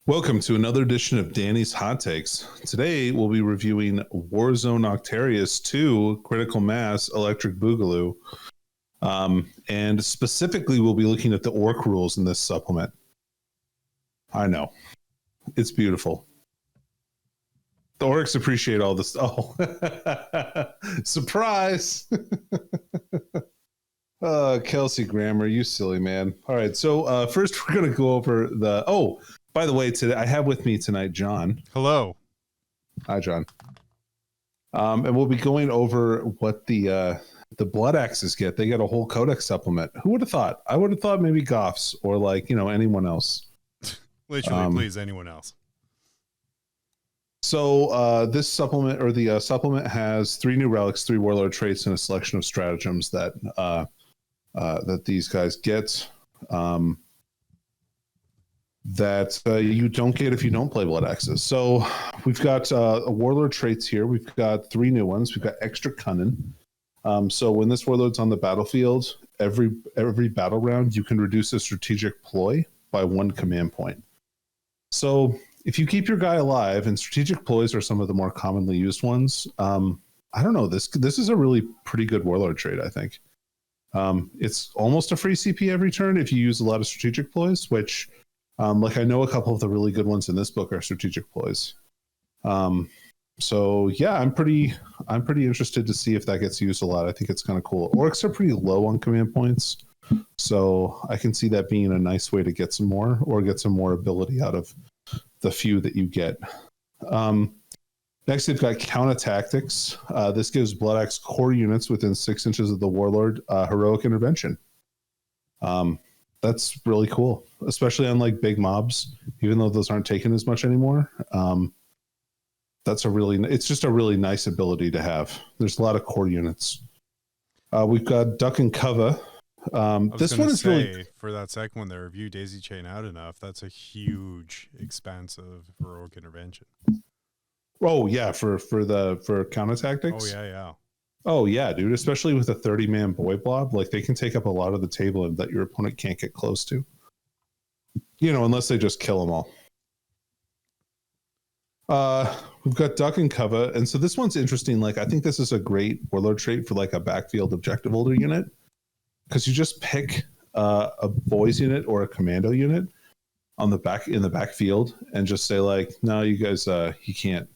Welcome to another edition of Danny's Hot Takes. Today we'll be reviewing Warzone Octarius 2 Critical Mass Electric Boogaloo. And specifically we'll be looking at the orc rules in this supplement. I know. It's beautiful. The orcs appreciate all this. Oh, surprise! Kelsey Grammer, you silly man. All right, so first we're going to go over the... Oh, by the way, today I have with me tonight John. Hello. Hi, John. And we'll be going over what the Blood Axes get. They get a whole codex supplement. Who would have thought? I would have thought maybe Goffs or anyone else. Literally, please, anyone else. So this supplement, or the supplement, has 3 new relics, 3 warlord traits, and a selection of stratagems that that these guys get. That you don't get if you don't play Blood Axes. So we've got warlord traits here. We've got 3 new ones. We've got extra cunning. So when this warlord's on the battlefield, every battle round, you can reduce a strategic ploy by 1 command point. So if you keep your guy alive, and strategic ploys are some of the more commonly used ones, I don't know. This is a really pretty good warlord trait, I think. It's almost a free CP every turn if you use a lot of strategic ploys, which... I know a couple of the really good ones in this book are strategic ploys. So yeah, I'm pretty interested to see if that gets used a lot. I think it's kind of cool. Orcs are pretty low on command points, so I can see that being a nice way to get some more, or get some more ability out of the few that you get. Next, we've got Counter Tactics. This gives Blood Axe core units within 6 inches of the Warlord heroic intervention. That's really cool, especially on big mobs, even though those aren't taken as much anymore. It's just a really nice ability to have. There's a lot of core units. We've got Duck and Cover. This one is really... For that second one there, if you daisy chain out enough, that's a huge expansive heroic intervention. Oh yeah, for counter tactics. Oh yeah. Oh yeah, dude! Especially with a 30-man boy blob, they can take up a lot of the table that your opponent can't get close to. Unless they just kill them all. We've got Duck and Cover, and so this one's interesting. I think this is a great warlord trait for a backfield objective holder unit, because you just pick a boys unit or a commando unit in the backfield and just say no, you guys, you can't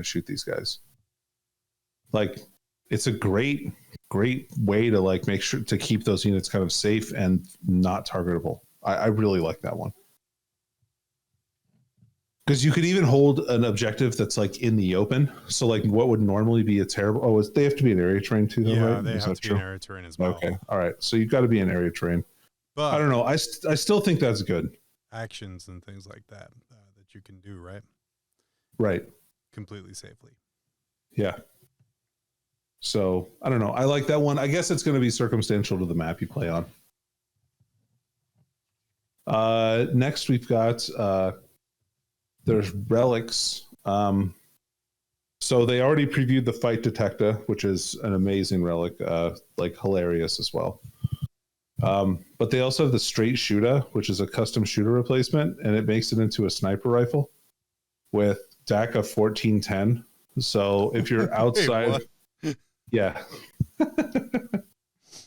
shoot these guys. It's a great way to make sure to keep those units kind of safe and not targetable. I really like that one. Because you could even hold an objective that's in the open. So what would normally be a terrible... they have to be an area terrain too, though, yeah, right? they have to be an area terrain as well. Okay, all right. So you've got to be an area terrain. But I don't know. I still think that's good. Actions and things like that that you can do, right? Right. Completely safely. Yeah. So, I don't know. I like that one. I guess it's going to be circumstantial to the map you play on. Next, we've got... there's relics. So they already previewed the Fight Detector, which is an amazing relic, hilarious as well. But they also have the Straight Shooter, which is a custom shooter replacement, and it makes it into a sniper rifle with DAC of 1410. So if you're outside... Yeah.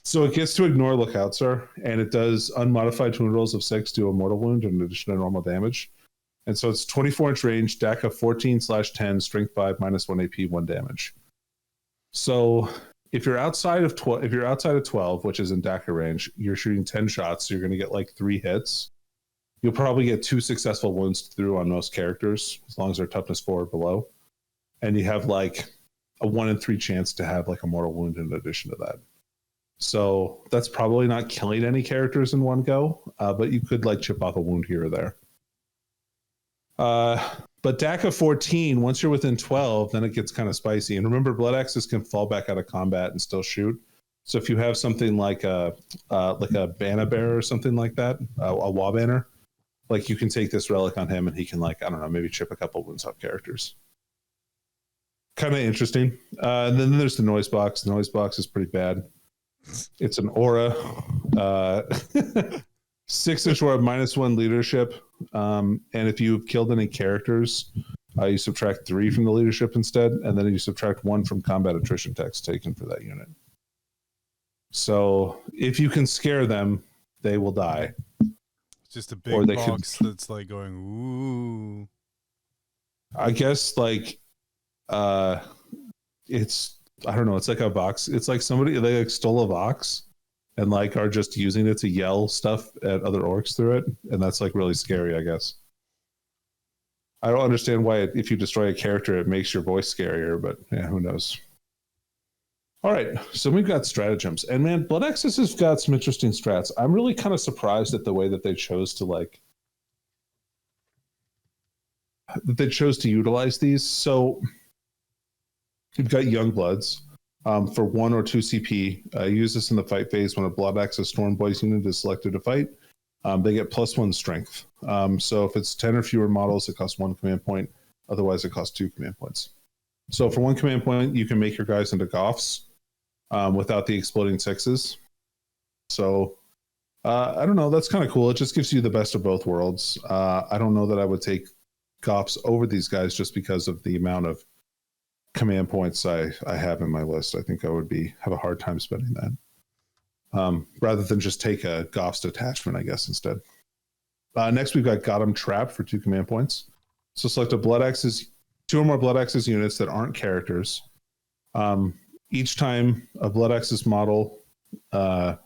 So it gets to ignore Lookout, sir, and it does unmodified wound rolls of 6 to a mortal wound in addition to normal damage. And so it's 24-inch range, DAC of 14/10, strength 5, -1 AP, 1 damage. So if you're outside of 12, which is in DACA range, you're shooting 10 shots, so you're going to get 3 hits. You'll probably get 2 successful wounds through on most characters, as long as they're toughness 4 or below. And you have a 1 in 3 chance to have a mortal wound in addition to that. So that's probably not killing any characters in one go, but you could chip off a wound here or there. But DAC of 14, once you're within 12, then it gets kind of spicy. And remember, Blood Axes can fall back out of combat and still shoot. So if you have something like a Banner Bearer or something like that, a Wall Banner, you can take this relic on him and he can I don't know, maybe chip a couple wounds off characters. Kind of interesting. And then there's the Noise Box. The Noise Box is pretty bad. It's an aura. 6-inch aura, -1 leadership. And if you've killed any characters, you subtract 3 from the leadership instead, and then you subtract 1 from combat attrition tax taken for that unit. So if you can scare them, they will die. It's just a big box that's like going, ooh. I guess like it's, I don't know, it's like a box. It's like somebody, they like stole a box and like are just using it to yell stuff at other orcs through it. And that's like really scary, I guess. I don't understand why if you destroy a character, it makes your voice scarier, but yeah, who knows? All right, so we've got stratagems. And man, Blood Axis has got some interesting strats. I'm really kind of surprised at the way that they chose to utilize these. So you've got Young Bloods for 1 or 2 CP. Use this in the fight phase when a Blood Axis Storm Boys unit is selected to fight. They get +1 strength. So if it's 10 or fewer models, it costs 1 command point. Otherwise, it costs 2 command points. So for 1 command point, you can make your guys into Goths without the exploding 6s. So I don't know. That's kind of cool. It just gives you the best of both worlds. I don't know that I would take Goths over these guys just because of the amount of command points I have in my list. I think I would have a hard time spending that. Rather than just take a Goths detachment, I guess, instead. Next, we've got Gotham Trap for 2 command points. So select a Blood Axis, 2 or more Blood Axis units that aren't characters. Each time a Blood Axis model from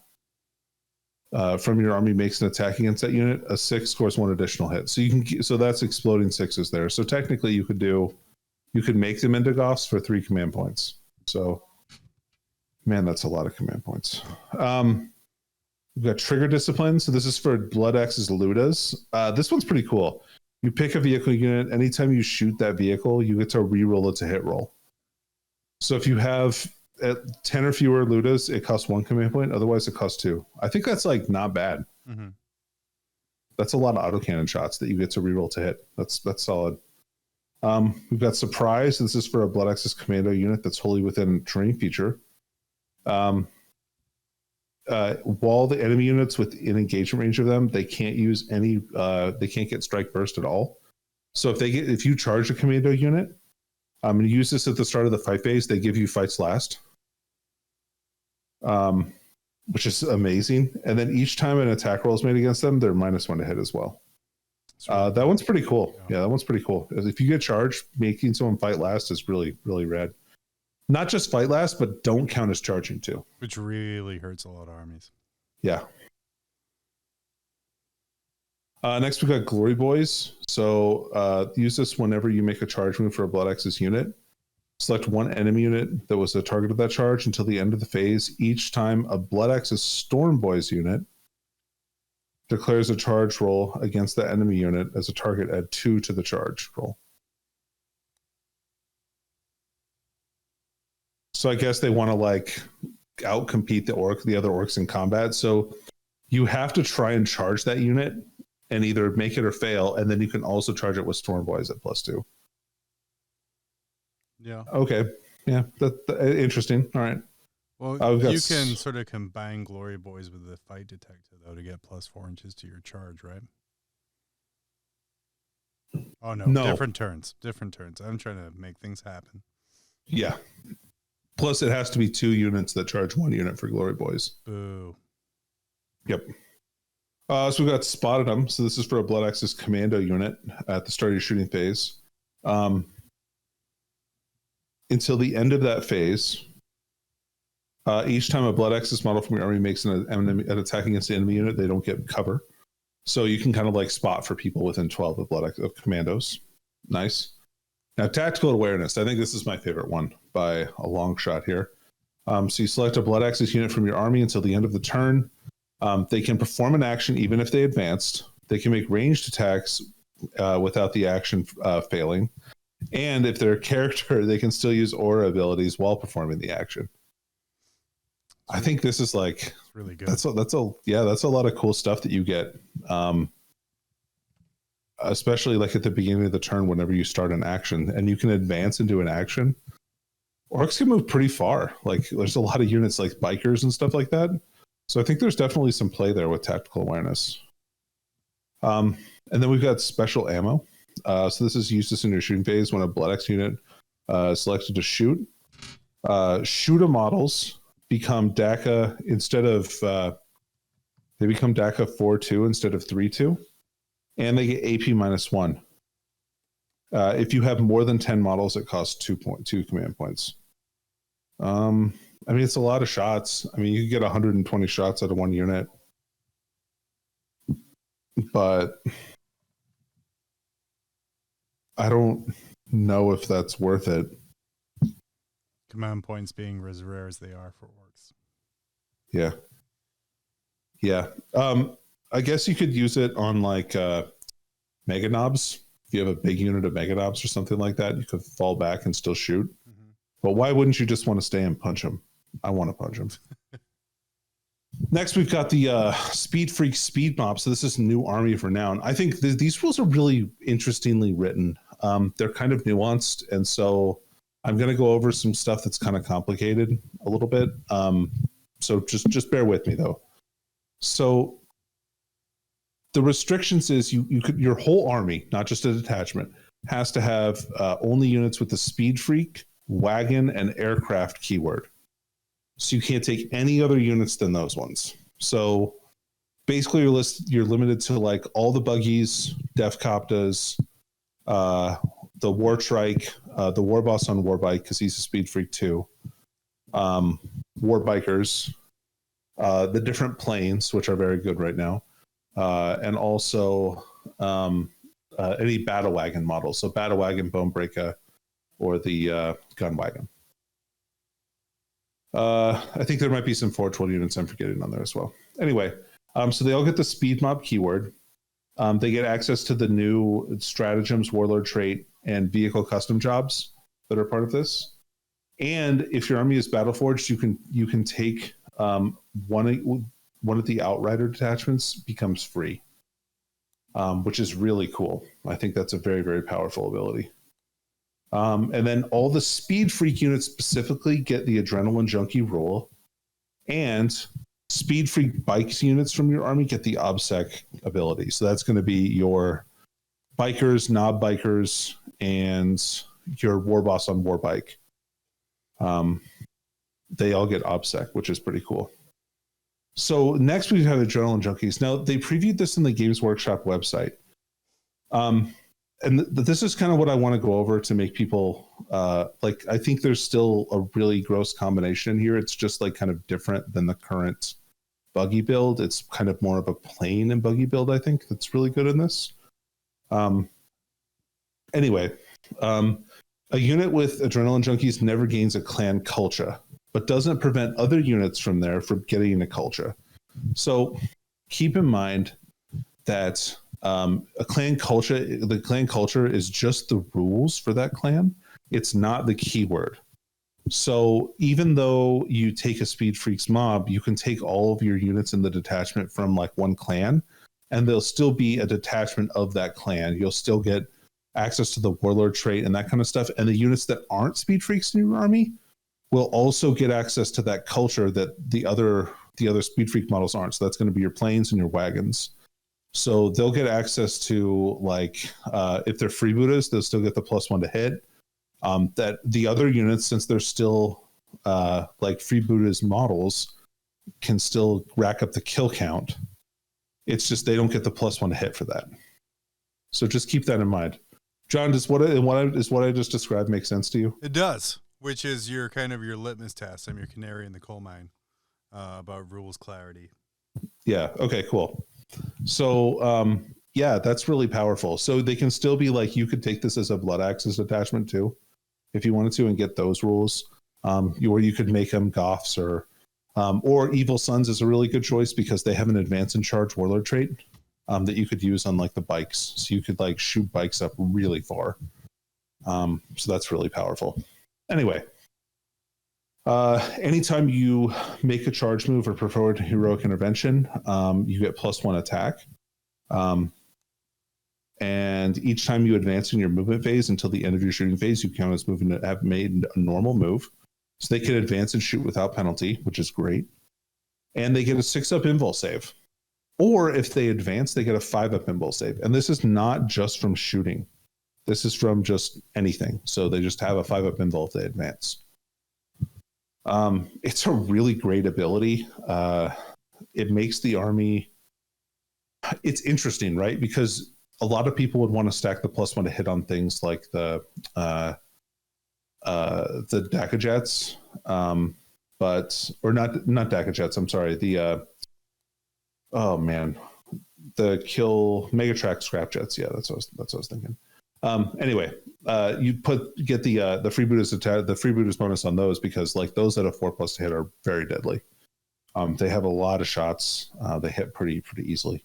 your army makes an attack against that unit, a 6 scores 1 additional hit. So that's exploding 6s there. So technically, you could make them into Goths for 3 command points. So, man, that's a lot of command points. We've got Trigger Discipline. So this is for Blood Axis Ludas. This one's pretty cool. You pick a vehicle unit. Anytime you shoot that vehicle, you get to reroll it to hit roll. So if you have 10 or fewer Ludas, it costs 1 command point. Otherwise, it costs 2. I think that's like not bad. Mm-hmm. That's a lot of autocannon shots that you get to reroll to hit. That's solid. We've got Surprise. This is for a Blood Axis Commando unit that's wholly within terrain feature. While the enemy units within engagement range of them, they can't use any. They can't get strike burst at all. So if you charge a commando unit, and use this at the start of the fight phase, they give you fights last, which is amazing. And then each time an attack roll is made against them, they're -1 to hit as well. Really that one's pretty cool. Yeah, that one's pretty cool. If you get charged, making someone fight last is really, really rad. Not just fight last, but don't count as charging too. Which really hurts a lot of armies. Yeah. Next, we got Glory Boys. So use this whenever you make a charge move for a Blood Axis unit. Select 1 enemy unit that was the target of that charge until the end of the phase. Each time a Blood Axis Storm Boys unit declares a charge roll against the enemy unit as a target, add 2 to the charge roll. So I guess they want to outcompete the other orcs in combat. So you have to try and charge that unit and either make it or fail, and then you can also charge it with Storm Boys at +2. Yeah. Okay. Yeah. That interesting. All right. Well, you can sort of combine Glory Boys with the Fight Detector, though, to get +4 inches to your charge, right? Oh, no. Different turns. I'm trying to make things happen. Yeah. Plus, it has to be 2 units that charge 1 unit for Glory Boys. Boo. Yep. So we've got Spotted Them. So this is for a Blood Axis Commando unit at the start of your shooting phase. Until the end of that phase, each time a Blood Axis model from your army makes an attack against the enemy unit, they don't get cover. So you can kind of spot for people within 12 of commandos. Nice. Now, Tactical Awareness. I think this is my favorite one by a long shot here. So you select a Blood Axis unit from your army until the end of the turn. They can perform an action even if they advanced. They can make ranged attacks without the action failing. And if they're a character, they can still use aura abilities while performing the action. I think this is it's really good. That's a lot of cool stuff that you get. Especially at the beginning of the turn whenever you start an action and you can advance into an action. Orcs can move pretty far. There's a lot of units like bikers and stuff like that. So I think there's definitely some play there with Tactical Awareness. And then we've got special ammo. So this is used in your shooting phase when a Blood X unit selected to shoot. Shooter models become DACA instead of they become DACA 4-2 instead of 3-2, and they get AP -1. If you have more than 10 models, it costs 2 command points. I mean, it's a lot of shots. I mean, you could get 120 shots out of one unit, but I don't know if that's worth it. Command points being as rare as they are for orcs. Yeah. Yeah. I guess you could use it on like Mega Knobs. If you have a big unit of Mega Knobs or something like that, you could fall back and still shoot. Mm-hmm. But why wouldn't you just want to stay and punch them? I want to punch them. Next, we've got the Speed Freak Speed Mob. So this is new Army of Renown. I think these rules are really interestingly written. They're kind of nuanced, and so I'm going to go over some stuff that's kind of complicated a little bit. So just bear with me though. So the restrictions is you could, your whole army, not just a detachment, has to have only units with the Speed Freak, Wagon, and Aircraft keyword. So you can't take any other units than those ones. So basically you're limited to like all the buggies, Defcoptas, the War Trike, the War Boss on Warbike, because he's a Speed Freak too. War Bikers, the different planes, which are very good right now. And also any Battle Wagon models. So Battle Wagon, Bonebreaker, or the Gun Wagon. I think there might be some 412 units I'm forgetting on there as well. Anyway, so they all get the Speed Mob keyword. They get access to the new Stratagems, Warlord trait, and Vehicle Custom jobs that are part of this. And if your army is Battleforged, you can take one of the Outrider detachments becomes free, which is really cool. I think that's a very, very powerful ability. And then all the Speed Freak units specifically get the Adrenaline Junkie rule, and Speed Freak Bikes units from your army get the OBSEC ability. So that's going to be your Bikers, Knob Bikers, and your War Boss on Warbike. They all get OBSEC, which is pretty cool. So next we have Adrenaline Junkies. Now they previewed this in the Games Workshop website. And this is kind of what I want to go over to make people like, I think there's still a really gross combination in here. It's just like kind of different than the current buggy build. It's kind of more of a plane and buggy build, I think, that's really good in this. Anyway, a unit with Adrenaline Junkies never gains a clan culture, but doesn't prevent other units from getting a culture. So keep in mind that the clan culture is just the rules for that clan. It's not the keyword. So even though you take a Speed Freaks mob, you can take all of your units in the detachment from like one clan, and they'll still be a detachment of that clan. You'll still get access to the Warlord trait and that kind of stuff. And the units that aren't Speed Freaks in your army will also get access to that culture that the other Speed Freak models aren't. So that's going to be your planes and your wagons. So they'll get access to, like, if they're freebooters, they'll still get the +1 to hit. That the other units, since they're still like freebooters models, can still rack up the kill count. It's just they don't get the +1 to hit for that. So just keep that in mind. John, does what I just described make sense to you? It does, which is your kind of your litmus test. I'm your canary in the coal mine about rules clarity. Yeah. Okay, cool. So, yeah, that's really powerful. So they can still be like, you could take this as a Blood Axes attachment too, if you wanted to, and get those rules. Or you could make them Goths or Evil Sons is a really good choice because they have an advance and charge Warlord trait that you could use on like the bikes. So you could like shoot bikes up really far. So that's really powerful. Anyway, anytime you make a charge move or preferred heroic intervention, you get +1 attack. And each time you advance in your movement phase until the end of your shooting phase, you count as moving to have made a normal move. So they can advance and shoot without penalty, which is great. And they get a 6-up invul save. Or if they advance, they get a 5-up invul save. And this is not just from shooting. This is from just anything. So they just have a 5-up invul if they advance. It's a really great ability. It makes the army... It's interesting, right? Because a lot of people would want to stack the +1 to hit on things like the Dakka Jets, or not Dakka Jets. I'm sorry. The kill Megatrack scrap jets. Yeah, that's what I was thinking. Anyway, you get the freebooters attack, the freebooters bonus on those, because like those that have 4+ to hit are very deadly. They have a lot of shots. They hit pretty easily.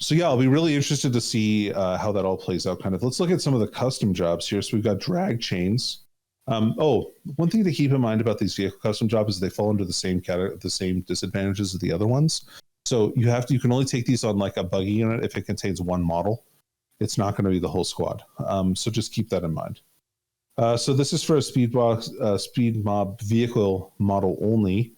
So yeah, I'll be really interested to see how that all plays out. Kind of. Let's look at some of the custom jobs here. So we've got drag chains. One thing to keep in mind about these vehicle custom jobs is they fall under the same disadvantages as the other ones. So you can only take these on like a buggy unit if it contains one model. It's not going to be the whole squad. So just keep that in mind. So this is for a speed mob vehicle model only.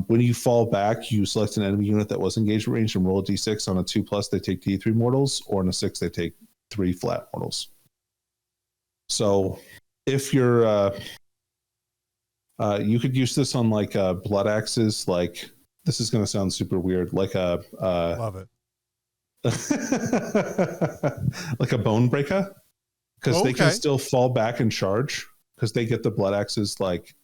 When you fall back, you select an enemy unit that was engagement range and roll a d6. On a 2+, they take d3 mortals, or on a 6, they take 3 flat mortals. So if you're, you could use this on like blood axes. Like this is going to sound super weird, like a love it, like a bone breaker, because they can still fall back and charge because they get the blood axes like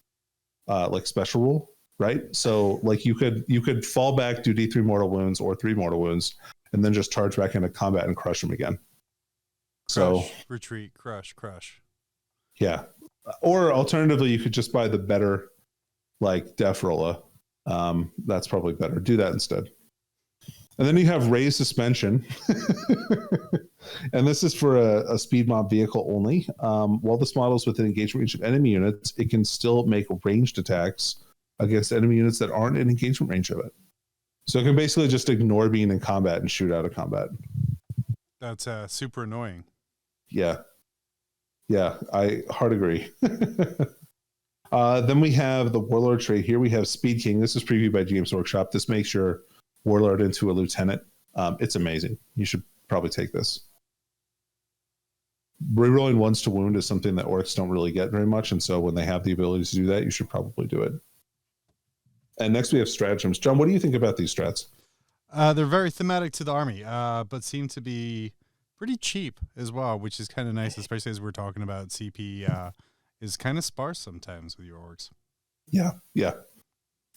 special rule. Right, so like you could fall back, do d3 mortal wounds or 3 mortal wounds, and then just charge back into combat and crush them again. So retreat, crush. Yeah, or alternatively, you could just buy the better like Def Rolla. That's probably better. Do that instead. And then you have raised suspension, and this is for a speed mob vehicle only. While this model is within engagement range of enemy units, it can still make ranged attacks against enemy units that aren't in engagement range of it. So it can basically just ignore being in combat and shoot out of combat. That's super annoying. Yeah, I hard agree. Then we have the Warlord trait. Here we have Speed King. This is previewed by Games Workshop. This makes your Warlord into a lieutenant. It's amazing. You should probably take this. Rerolling 1s to wound is something that orcs don't really get very much, and so when they have the ability to do that, you should probably do it. And next we have stratagems. John, what do you think about these strats? They're very thematic to the army, but seem to be pretty cheap as well, which is kind of nice, especially as we're talking about CP is kind of sparse sometimes with your orcs. Yeah.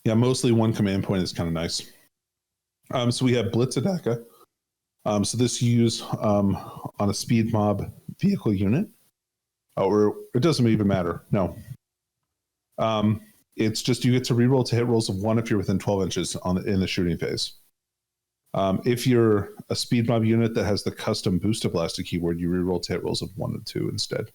Mostly one command point is kind of nice. So we have Blitz Adaka. So this you use on a speed mob vehicle unit, or it doesn't even matter. No. It's just you get to reroll to hit rolls of 1 if you're within 12 inches in the shooting phase. If you're a speed mob unit that has the custom Booster Blaster keyword, you reroll to hit rolls of 1 and 2 instead.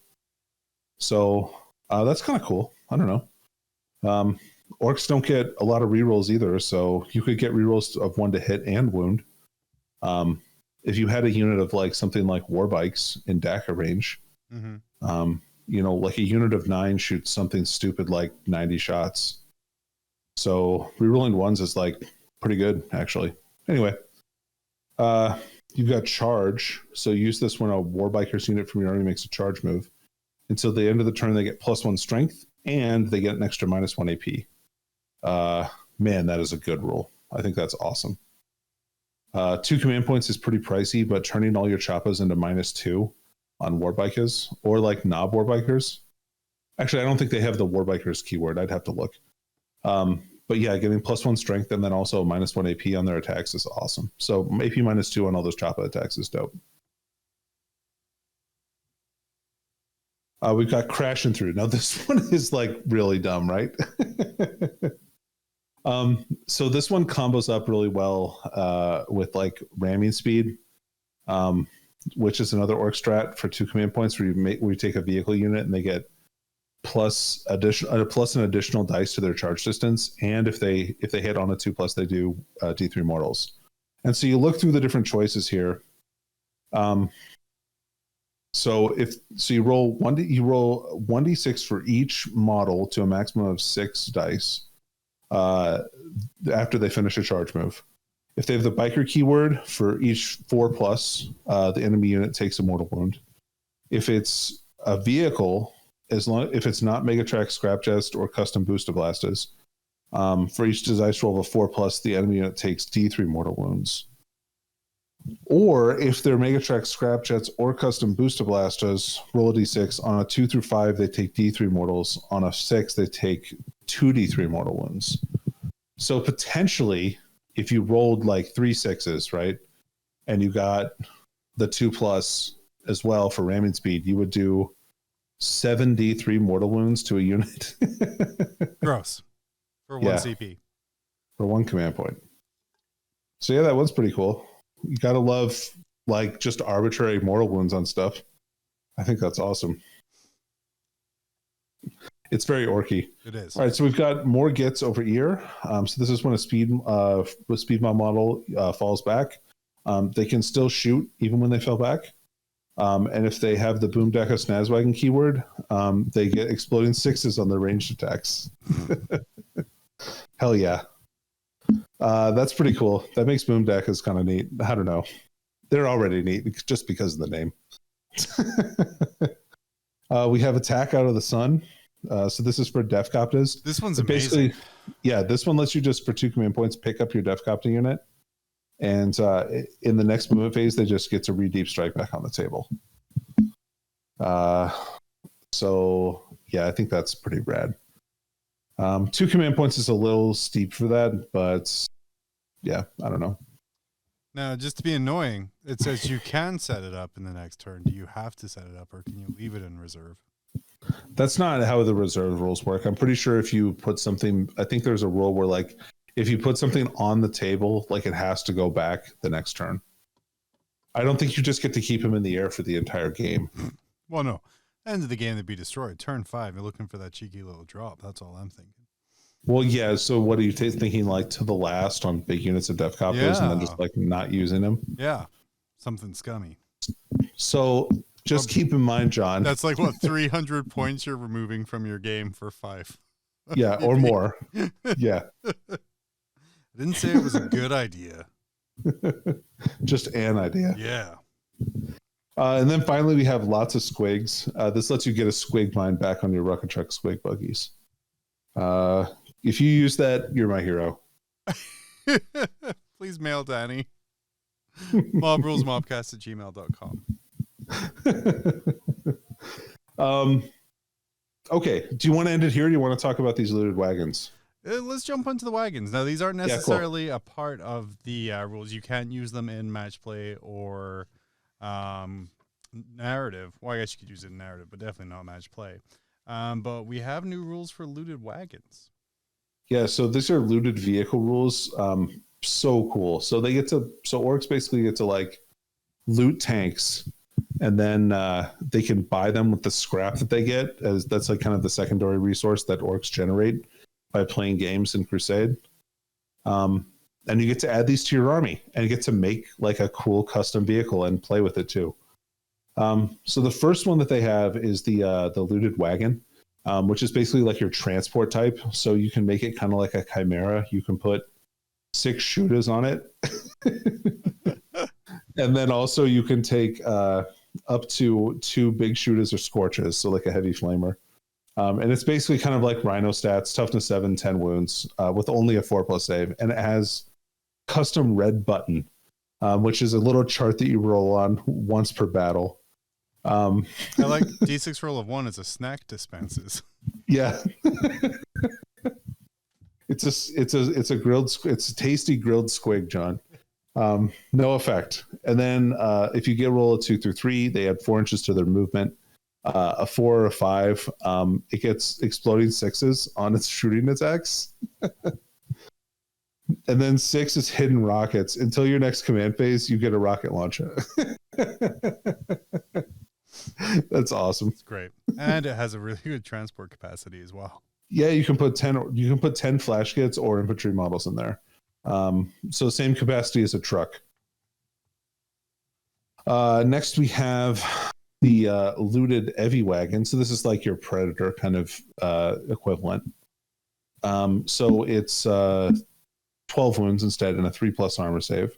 So that's kind of cool. I don't know. Orcs don't get a lot of rerolls either, so you could get rerolls of 1 to hit and wound. If you had a unit of like something like war bikes in Dakka range, like a unit of 9 shoots something stupid like 90 shots. So rerolling 1s is like pretty good, actually. Anyway, you've got charge. So use this when a Warbikers unit from your army makes a charge move. Until the end of the turn, they get +1 strength, and they get an extra -1 AP. Man, that is a good rule. I think that's awesome. 2 command points is pretty pricey, but turning all your choppas into -2 on Warbikers, or like Knob Warbikers. Actually, I don't think they have the Warbikers keyword. I'd have to look. But yeah, getting +1 strength and then also -1 AP on their attacks is awesome. So AP -2 on all those choppa attacks is dope. We've got crashing through. Now this one is like really dumb, right? So this one combos up really well with like ramming speed, which is another orc strat for 2 command points where you take a vehicle unit and they get plus an additional dice to their charge distance, and if they hit on a 2+, they do D3 mortals. And so you look through the different choices here. So you roll 1d6 for each model to a maximum of 6 dice after they finish a charge move. If they have the biker keyword, for each 4+, the enemy unit takes a mortal wound. If it's a vehicle, if it's not Megatrack, Scrapchest, or custom booster blastas, for each dice roll of a 4+, the enemy unit takes D3 mortal wounds. Or if they're Megatrack, Scrapjets, or custom booster blastas, roll a d6. On a 2 through 5, they take D3 mortals. On a 6, they take 2d3 mortal wounds. So potentially, if you rolled like 3 6s, right, and you got the 2+ as well for ramming speed, you would do 7d3 mortal wounds to a unit. Gross. For 1 CP. For 1 command point. So yeah, that one's pretty cool. You gotta love like just arbitrary mortal wounds on stuff. I think that's awesome. It's very orky. It is. All right, so we've got more gets over ear. So this is when a speed mod model falls back. They can still shoot even when they fell back. And if they have the Boomdecker Snazwagon keyword, they get exploding 6s on their ranged attacks. Hell yeah. That's pretty cool. That makes Boomdeckers kind of neat. I don't know. They're already neat just because of the name. We have Attack Out of the Sun. So this is for Deffcopters. This one's amazing. Basically, yeah, this one lets you just for 2 command points pick up your Deffcopter unit. And in the next movement phase, they just get to re-deep strike back on the table. So yeah, I think that's pretty rad. 2 command points is a little steep for that, but yeah, I don't know. Now, just to be annoying, it says you can set it up in the next turn. Do you have to set it up, or can you leave it in reserve? That's not how the reserve rules work. I'm pretty sure if you put something, I think there's a rule where like if you put something on the table, like it has to go back the next turn. I don't think you just get to keep him in the air for the entire game. Well, no. End of the game, they'd be destroyed. Turn 5, you're looking for that cheeky little drop. That's all I'm thinking. Well, yeah. So what are you thinking, like to the last on big units of Deffcopters and then just like not using them? Yeah. Something scummy. So just keep in mind, John. That's like what, 300 points you're removing from your game for 5. Yeah, or more. Yeah. I didn't say it was a good idea. Just an idea. Yeah. And then finally, we have lots of squigs. This lets you get a squig mine back on your Rocket Truck squig buggies. If you use that, you're my hero. Please mail Danny. mobrulesmobcast@gmail.com. Okay. Do you want to end it here? Or do you want to talk about these looted wagons? Let's jump onto the wagons. Now, these aren't necessarily a part of the rules. You can't use them in match play or narrative. Well, I guess you could use it in narrative, but definitely not match play. But we have new rules for looted wagons. Yeah, so these are looted vehicle rules. So cool. So orcs basically get to like loot tanks, and then they can buy them with the scrap that they get, as that's like kind of the secondary resource that orcs generate by playing games in Crusade. And you get to add these to your army and you get to make like a cool custom vehicle and play with it too. So the first one that they have is the looted wagon, which is basically like your transport type. So you can make it kind of like a chimera. You can put 6 shooters on it. And then also you can take up to 2 big shooters or scorches. So like a heavy flamer. And it's basically kind of like Rhino stats, toughness 7, 10 wounds, with only a 4+ save. And it has custom red button, which is a little chart that you roll on once per battle. I like D6 roll of 1 as a snack dispenses. Yeah. It's a tasty grilled squig, John. No effect. And then if you get roll of 2 through 3, they add 4 inches to their movement. A 4 or a 5, it gets exploding 6s on its shooting attacks. And then 6 is hidden rockets. Until your next command phase, you get a rocket launcher. That's awesome. It's great. And it has a really good transport capacity as well. Yeah, you can put 10 flash kits or infantry models in there. So same capacity as a truck. Next we have the looted Evie wagon. So this is like your Predator kind of equivalent. So it's 12 wounds instead and a 3+ armor save.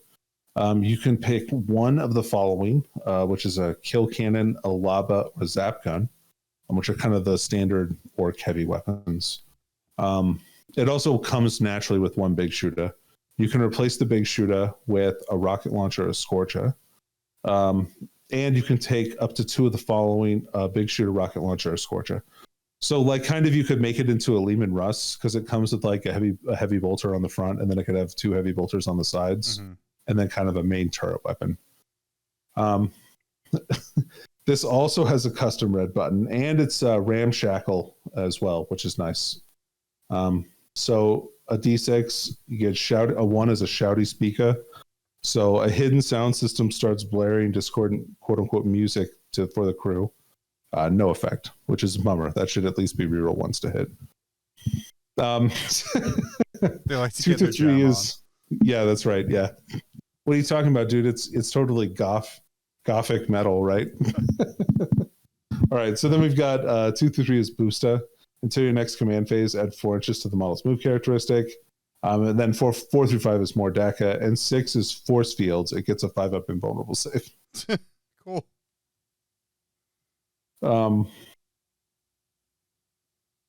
You can pick one of the following, which is a kill cannon, a lava, or a zap gun, which are kind of the standard orc heavy weapons. It also comes naturally with one big shooter. You can replace the big shooter with a rocket launcher or a scorcher. And you can take up to 2 of the following, big shooter, rocket launcher, or scorcher. So like kind of you could make it into a Lehman Russ because it comes with like a heavy bolter on the front, and then it could have 2 heavy bolters on the sides, and then kind of a main turret weapon. This also has a custom red button, and it's ramshackle as well, which is nice. So a D6, you get a 1 is a shouty speaker. So a hidden sound system starts blaring discordant quote unquote music for the crew. No effect, which is a bummer. That should at least be reroll once to hit. They like to 2 get to their 3 jam is yeah, that's right. Yeah. What are you talking about, dude? It's totally gothic metal, right? All right. So then we've got 2 through 3 is Boosta. Until your next command phase, add 4 inches to the model's move characteristic. And then 4 through 5 is Mordaka, and 6 is Force Fields. It gets a 5-up invulnerable save. Cool.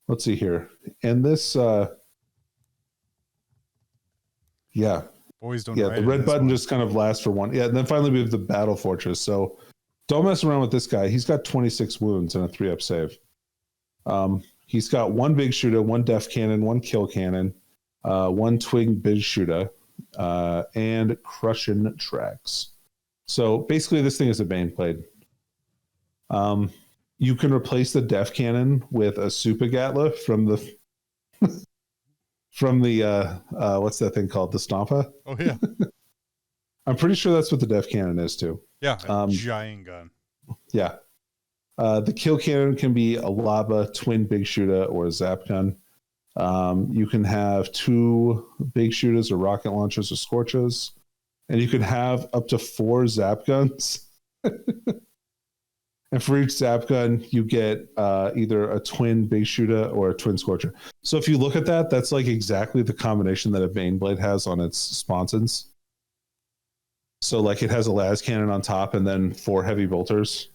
Let's see here. And this, yeah. Boys don't. Yeah, the red button just kind of lasts for 1. Yeah, and then finally we have the Battle Fortress. So don't mess around with this guy. He's got 26 wounds and a 3-up save. He's got 1 big shooter, 1 def cannon, 1 kill cannon, 1 twig big shooter, and crushing tracks. So basically this thing is a Baneblade. You can replace the def cannon with a super gatler from the what's that thing called? The Stompa? Oh yeah. I'm pretty sure that's what the def cannon is too. Yeah, a giant gun. Yeah. The kill cannon can be a lava, twin big shooter, or a zap gun. You can have 2 big shooters or rocket launchers or scorchers, and you can have up to 4 zap guns. And for each zap gun, you get either a twin big shooter or a twin scorcher. So if you look at that, that's like exactly the combination that a Baneblade has on its sponsons. So like it has a las cannon on top and then 4 heavy bolters.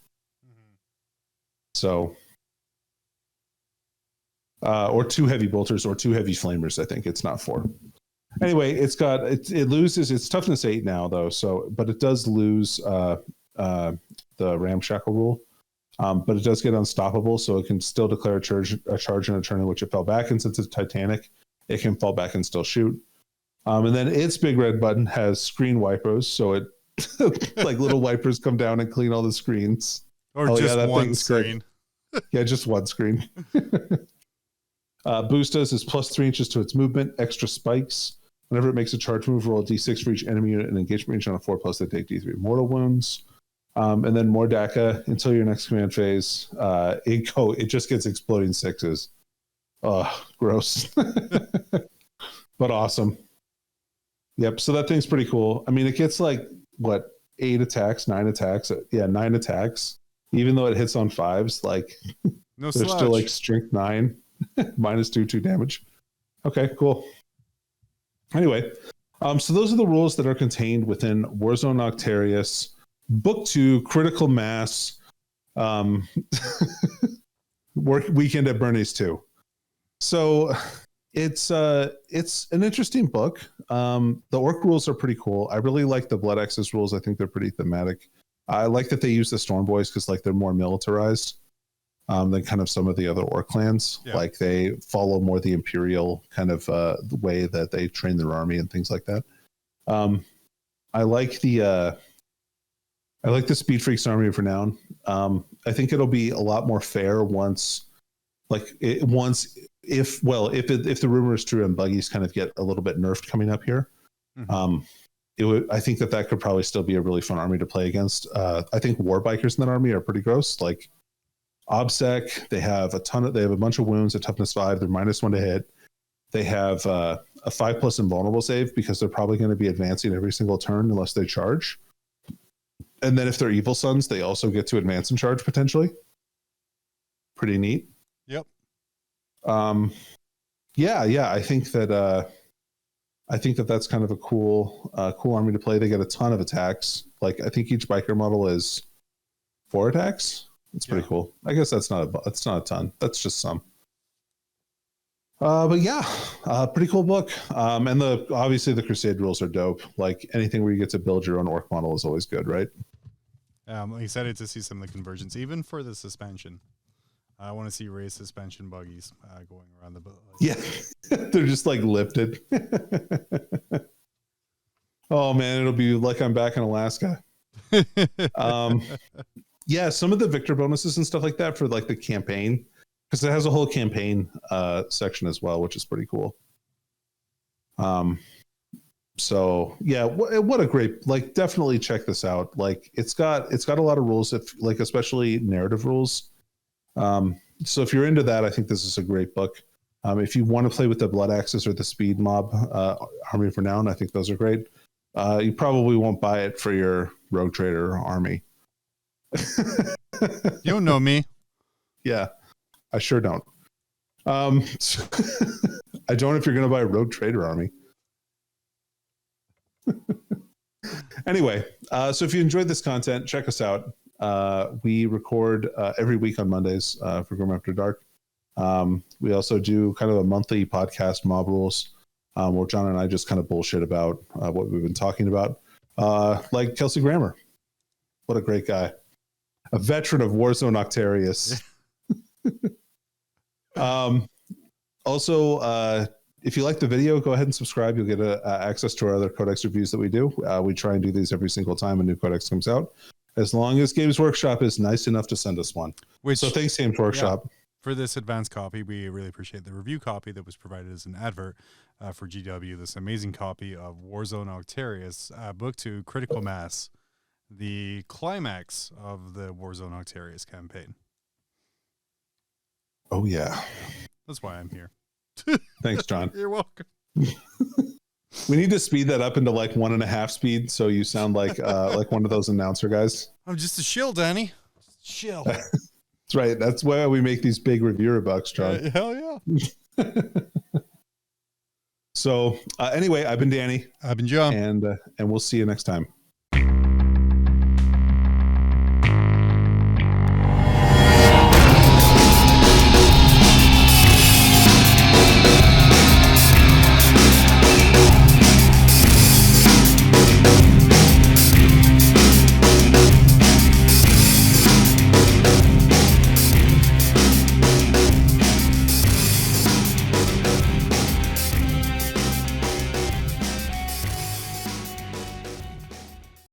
So, or 2 heavy bolters or 2 heavy flamers. I think it's not 4. Anyway, it loses its toughness 8 now though. So, but it does lose the ramshackle rule. But it does get unstoppable, so it can still declare a charge in a turn in which it fell back. And since it's Titanic, it can fall back and still shoot. And then its big red button has screen wipers, so it like little wipers come down and clean all the screens. Or just one screen. Yeah, just one screen. Boostas is plus 3 inches to its movement, extra spikes. Whenever it makes a charge move, roll a d6 for each enemy unit in engagement range on a 4+, they take d3 mortal wounds. And then Mordaka, until your next command phase, it just gets exploding 6s. Oh, gross. But awesome. Yep, so that thing's pretty cool. I mean, it gets like, 8 attacks, 9 attacks? Yeah, 9 attacks. Even though it hits on 5s, like, no there's still like strength 9, -2 damage. Okay, cool. Anyway, so those are the rules that are contained within Warzone Noctarius Book 2, Critical Mass, Weekend at Bernie's 2. So it's an interesting book. The orc rules are pretty cool. I really like the Blood Access rules. I think they're pretty thematic. I like that they use the Storm Boys because like they're more militarized than kind of some of the other orc clans. Yeah. Like they follow more the Imperial kind of the way that they train their army and things like that. I like the Speed Freaks Army of Renown. I think it'll be a lot more fair once if the rumor is true and buggies kind of get a little bit nerfed coming up here. Mm-hmm. I think that could probably still be a really fun army to play against. I think war bikers in that army are pretty gross. Like OBSEC, they have a bunch of wounds at toughness 5. They're -1 to hit. They have a 5+ invulnerable save because they're probably going to be advancing every single turn unless they charge. And then if they're Evil Sons, they also get to advance and charge potentially. Pretty neat. Yep. Yeah. I think that I think that that's kind of a cool army to play. They get a ton of attacks. Like I think each biker model is 4 attacks. It's pretty cool. I guess that's not a ton. That's just some. But yeah, pretty cool book. And obviously the Crusade rules are dope. Like anything where you get to build your own orc model is always good, right? I'm excited to see some of the conversions, even for the suspension. I want to see raised suspension buggies going around the boat. Yeah, they're just like lifted. Oh man, it'll be like I'm back in Alaska. Yeah, some of the victor bonuses and stuff like that for like the campaign, because it has a whole campaign section as well, which is pretty cool. So yeah, what a great, like, definitely check this out. Like it's got a lot of rules, if like, especially narrative rules. So if you're into that, I think this is a great book. If you want to play with the Blood Axis or the Speed Mob Army of Renown, I think those are great. You probably won't buy it for your Rogue Trader army. You don't know me. Yeah, I sure don't. I don't if you're going to buy a Rogue Trader army. Anyway, so if you enjoyed this content, check us out. We record every week on Mondays for Grim After Dark. We also do kind of a monthly podcast, Mob Rules, where John and I just kind of bullshit about what we've been talking about. Like Kelsey Grammer. What a great guy. A veteran of Warzone Octarius. Also, if you like the video, go ahead and subscribe. You'll get access to our other Codex reviews that we do. We try and do these every single time a new Codex comes out, as long as Games Workshop is nice enough to send us one. So thanks, Games Workshop. Yeah, for this advanced copy, we really appreciate the review copy that was provided as an advert for GW. This amazing copy of Warzone Octarius, Book 2, Critical Mass, the climax of the Warzone Octarius campaign. Oh, yeah. That's why I'm here. Thanks, John. You're welcome. We need to speed that up into like 1.5 speed, so you sound like one of those announcer guys. I'm just a shill, Danny. Shill. That's right. That's why we make these big reviewer bucks, John. Hell yeah. So anyway, I've been Danny. I've been John. And we'll see you next time.